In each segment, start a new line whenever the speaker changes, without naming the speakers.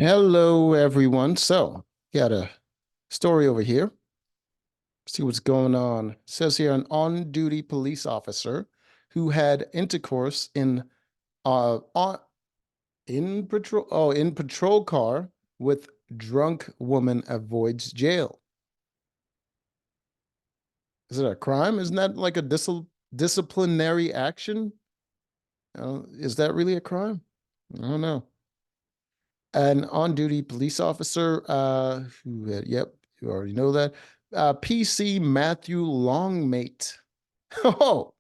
Hello, everyone. So, got a story over here. See what's going on. It says here an on-duty police officer who had intercourse on in patrol car with drunk woman avoids jail. Is it a crime? Isn't that like a disciplinary action? Is that really a crime? I don't know. An on-duty police officer, yep, you already know that. PC Matthew Longmate. Oh,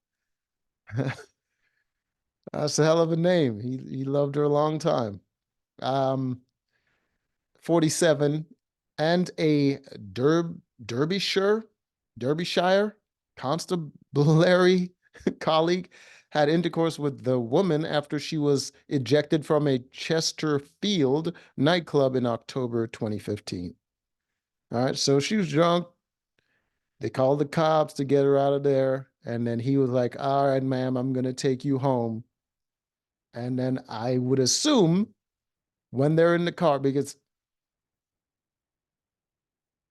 that's a hell of a name. He loved her a long time. Um, 47, and a Derbyshire, Derbyshire constabulary colleague had intercourse with the woman after she was ejected from a Chesterfield nightclub in October 2015. All right, so she was drunk. They called the cops to get her out of there. And then he was like, all right, ma'am, I'm going to take you home. And then I would assume when they're in the car, because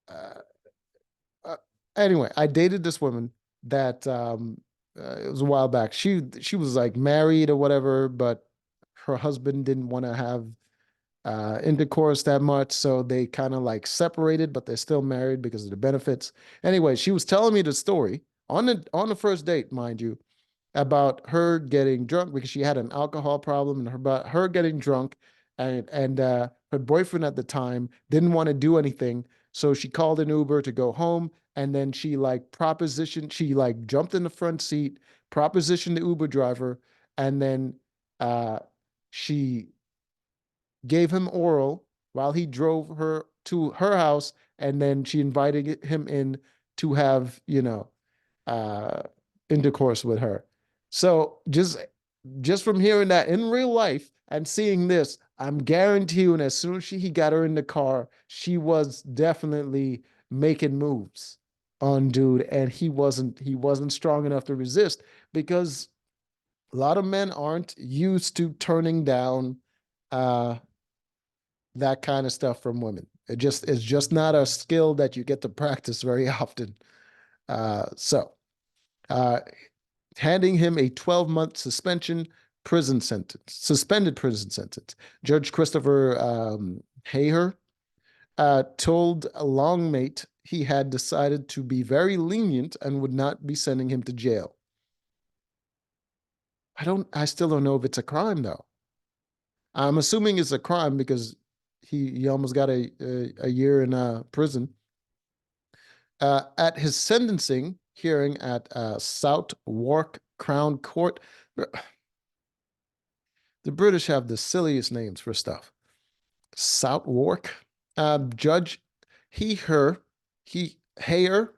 uh, uh, anyway, I dated this woman that it was a while back. She was like married or whatever, but her husband didn't want to have intercourse that much, so they kind of like separated, but they're still married because of the benefits. Anyway, she was telling me the story on the first date, mind you, about her getting drunk because she had an alcohol problem, and about her getting drunk, and her boyfriend at the time didn't want to do anything, so she called an Uber to go home, and then she like jumped in the front seat, propositioned the Uber driver, and then uh she gave him oral while he drove her to her house, and then she invited him in to have, uh, intercourse with her. So just from hearing that in real life and seeing this, I'm guaranteeing as soon as he got her in the car, she was definitely making moves on dude, and he wasn't strong enough to resist because a lot of men aren't used to turning down uh that kind of stuff from women. It's just not a skill that you get to practice very often. So uh, handing him a 12-month suspended prison sentence. Judge Christopher Hayer told Longmate he had decided to be very lenient and would not be sending him to jail. I still don't know if it's a crime though. I'm assuming it's a crime because he almost got a year in prison. At his sentencing hearing at Southwark Crown Court, the British have the silliest names for stuff. Southwark, Judge he her he Hayer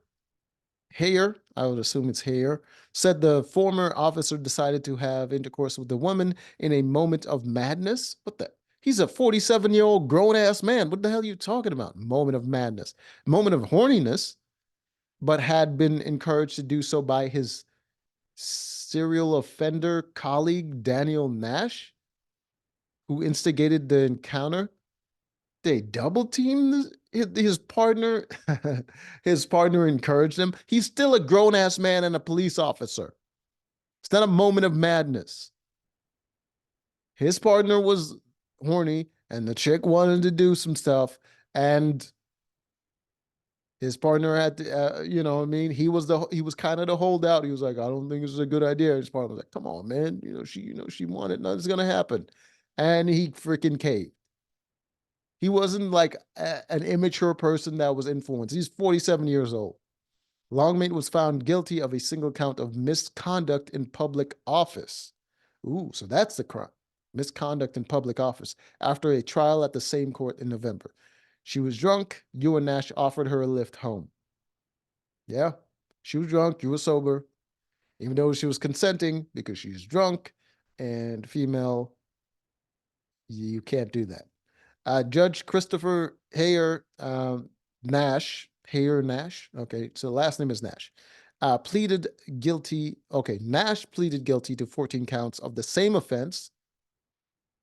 Hayer, I would assume it's Hayer, said the former officer decided to have intercourse with the woman in a moment of madness. What the? He's a 47-year-old grown ass man. What the hell are you talking about? Moment of madness, moment of horniness, but had been encouraged to do so by his serial offender colleague, Daniel Nash, who instigated the encounter. They double teamed his partner. His partner encouraged him. He's still a grown ass man and a police officer. It's not a moment of madness. His partner was horny, and the chick wanted to do some stuff, and his partner had to, what I mean, he was kind of the holdout. He was like, I don't think this is a good idea. His partner was like, come on, man, she wanted, nothing's gonna happen, and he freaking caved. He wasn't like an immature person that was influenced. He's 47 years old. Longmate was found guilty of a single count of misconduct in public office. Ooh, so that's the crime. Misconduct in public office after a trial at the same court in November. She was drunk. You and Nash offered her a lift home. Yeah, she was drunk. You were sober, even though she was consenting because she's drunk and female. You can't do that. Judge Christopher Hayer Nash, okay, so the last name is Nash, pleaded guilty. Okay, Nash pleaded guilty to 14 counts of the same offense.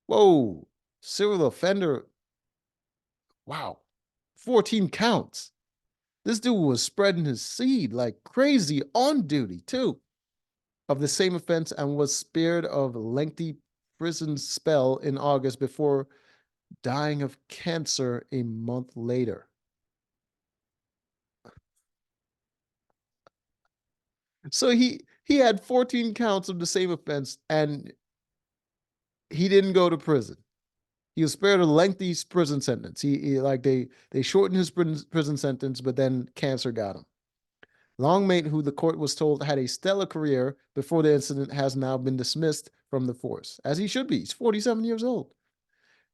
Whoa, serial offender. Wow, 14 counts. This dude was spreading his seed like crazy on duty, too, of the same offense and was spared of a lengthy prison spell in August before dying of cancer a month later. So he had 14 counts of the same offense and he didn't go to prison. He was spared a lengthy prison sentence. He like they shortened his prison sentence, but then cancer got him. Longmate, who the court was told had a stellar career before the incident, has now been dismissed from the force, as he should be. He's 47 years old.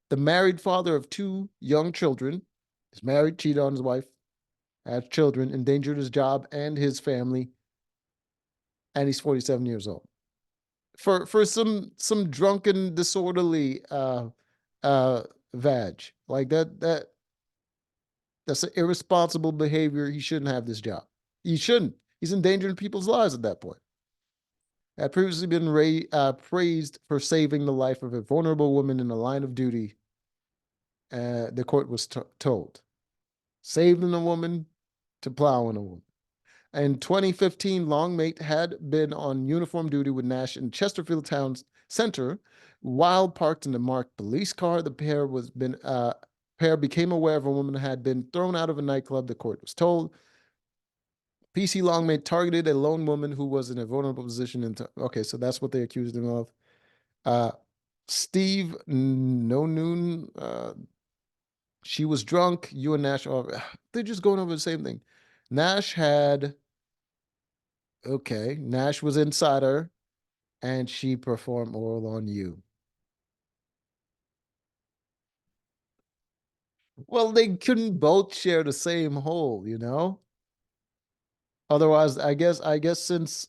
The married father of two young children, he's married, cheated on his wife, had children, endangered his job and his family, and he's 47 years old. For some drunken, disorderly uh vag. Like that's an irresponsible behavior. He shouldn't have this job. He shouldn't. He's endangering people's lives at that point. Had previously been praised for saving the life of a vulnerable woman in the line of duty. The court was told, saving a woman to plowing a woman. In 2015, Longmate had been on uniform duty with Nash in Chesterfield Town Center. While parked in the marked police car, the pair became aware of a woman had been thrown out of a nightclub. The court was told. PC Longmate targeted a lone woman who was in a vulnerable position. Okay, so that's what they accused him of. Steve No Noon, she was drunk. You and Nash are they're just going over the same thing. Nash had okay, Nash was inside her and she performed oral on you. Well, they couldn't both share the same hole, you know? Otherwise, I guess since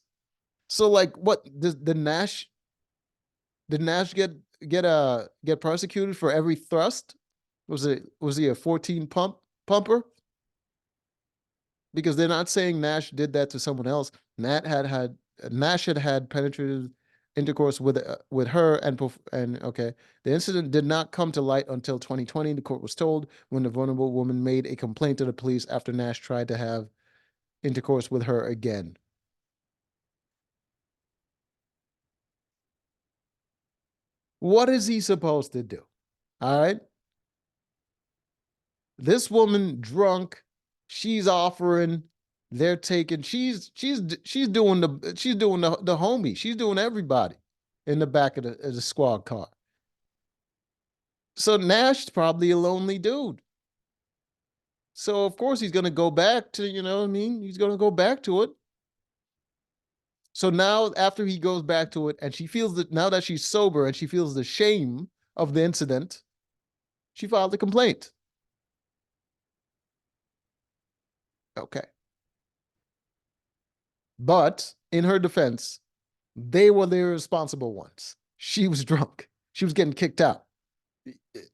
so like what the Nash did Nash get prosecuted for every thrust? Was he a 14 pumper? Because they're not saying Nash did that to someone else. Nash had penetrated intercourse with her and okay. The incident did not come to light until 2020. The court was told when the vulnerable woman made a complaint to the police after Nash tried to have intercourse with her again. What is he supposed to do? All right. This woman drunk, she's offering, they're taking, she's doing the homie, she's doing everybody in the back of the squad car. So Nash's probably a lonely dude. So of course he's gonna go back to, you know what I mean? He's gonna go back to it. So now after he goes back to it and she feels that now that she's sober and she feels the shame of the incident, she filed a complaint. Okay. But in her defense, they were the irresponsible ones. She was drunk. She was getting kicked out.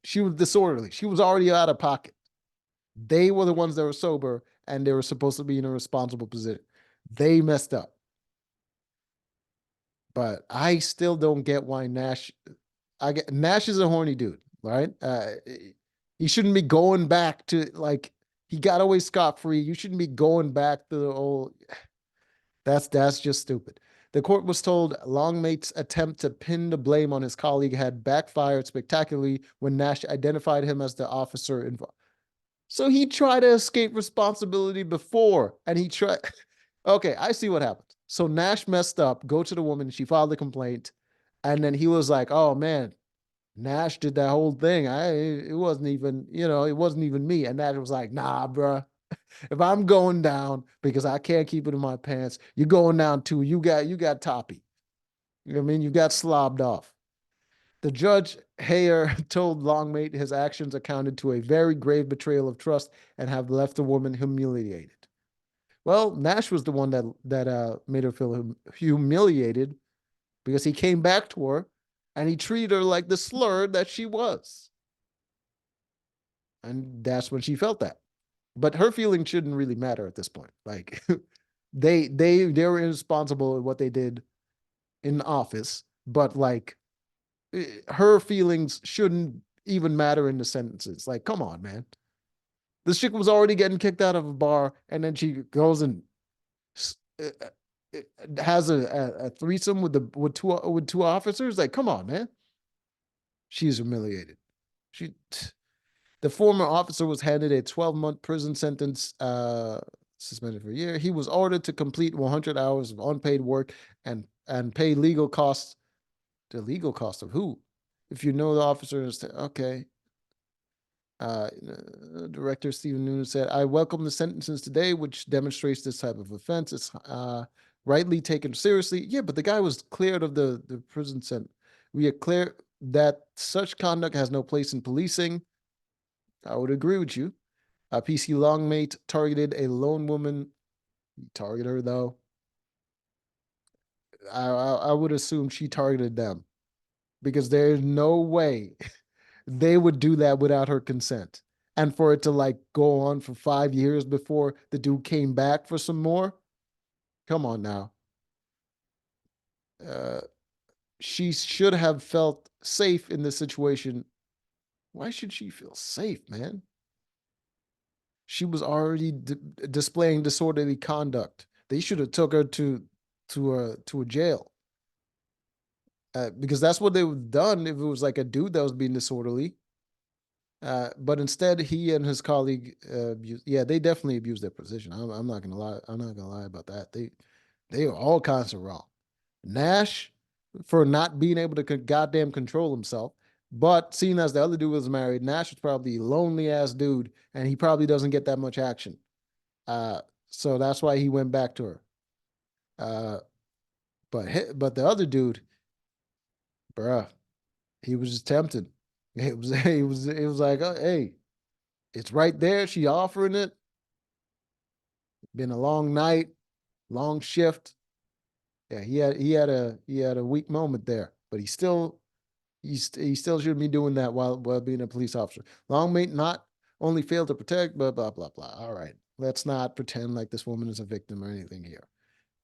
She was disorderly. She was already out of pocket. They were the ones that were sober and they were supposed to be in a responsible position. They messed up. But I still don't get why Nash is a horny dude, right? He shouldn't be going back to like he got away scot free. You shouldn't be going back to the old. That's just stupid. The court was told Longmate's attempt to pin the blame on his colleague had backfired spectacularly when Nash identified him as the officer involved. So he tried to escape responsibility before, and he tried. Okay, I see what happened. So Nash messed up, go to the woman, she filed a complaint, and then he was like, "Oh man, Nash did that whole thing. It wasn't even, it wasn't even me." And Nash was like, "Nah, bruh. If I'm going down because I can't keep it in my pants, you're going down too. You got toppy. You know what I mean? You got slobbed off." The judge Hayer told Longmate his actions accounted to a very grave betrayal of trust and have left the woman humiliated. Well, Nash was the one that made her feel humiliated because he came back to her and he treated her like the slur that she was. And that's when she felt that. But her feelings shouldn't really matter at this point. Like they were irresponsible in what they did in the office, but like her feelings shouldn't even matter in the sentences. Like, come on, man. This chick was already getting kicked out of a bar, and then she goes and uh, has a threesome with two officers. Like, come on, man. She's humiliated. She The former officer was handed a 12-month prison sentence, suspended for a year. He was ordered to complete 100 hours of unpaid work and pay legal costs. The legal cost of who? If you know the officer, okay. Director Stephen Noonan said, I welcome the sentences today, which demonstrates this type of offense. It's rightly taken seriously. Yeah, but the guy was cleared of the prison sentence. We are clear that such conduct has no place in policing. I would agree with you. PC Longmate targeted a lone woman. He targeted her, though. I would assume she targeted them because there's no way they would do that without her consent. And for it to like go on for 5 years before the dude came back for some more. Come on now. Uh, she should have felt safe in this situation. Why should she feel safe, man? She was already displaying disorderly conduct. They should have took her to a jail. Because that's what they would have done if it was like a dude that was being disorderly. But instead, he and his colleague, yeah, they definitely abused their position. I'm not gonna lie. I'm not gonna lie about that. They are all kinds of wrong. Nash for not being able to goddamn control himself. But seeing as the other dude was married, Nash was probably a lonely ass dude, and he probably doesn't get that much action. So that's why he went back to her. Uh, but the other dude, bruh, he was just tempted. It was like, oh, hey, it's right there. She offering it. Been a long night, long shift. Yeah, he had a weak moment there, but he still shouldn't be doing that while being a police officer. Longmate not only failed to protect, blah blah blah blah. All right, let's not pretend like this woman is a victim or anything here.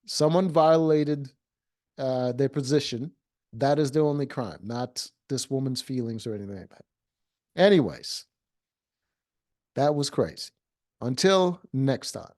Someone violated their position. That is the only crime, not this woman's feelings or anything like that. Anyways, that was crazy. Until next time.